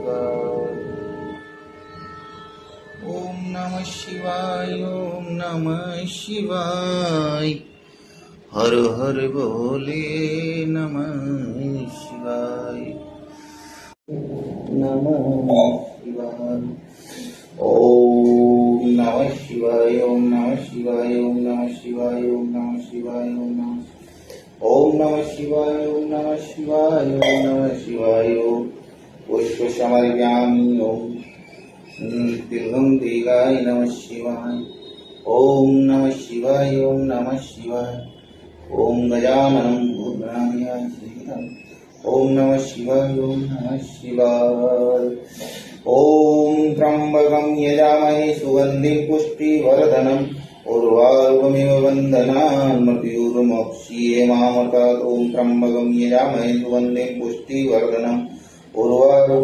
शिवाय. ओम नमः शिवाय. ओम नमः शिवाय. हर हर बोले नमः शिवाय. नमः शिवाय. ओम नमः शिवाय. ओम नमः शिवाय. ओम नमः शिवाय. ओम नमः शिवाय. ओम नमः शिवाय. ओम नमः शिवाय. ओम नमः शिवाय. पुष्पशमर्यामि. ओम दीर्घं दीर्घाय नमः शिवाय. ओम नमः शिवाय. ओम नमः शिवाय. ओम गजाननं भूतगणाधिपं श्रीधरम्. ओम नमः शिवाय. ओम नमः शिवाय. ओम त्र्यंबकं यजामहे सुगन्धिं पुष्टिवर्धनम् उर्वारुकमिव बन्धनान् मृत्युर्मोक्ष्येमामृतात्. ओम त्र्यंबकं यजामहे सुगन्धिं पुष्टिवर्धनम् उर्वारुकमिव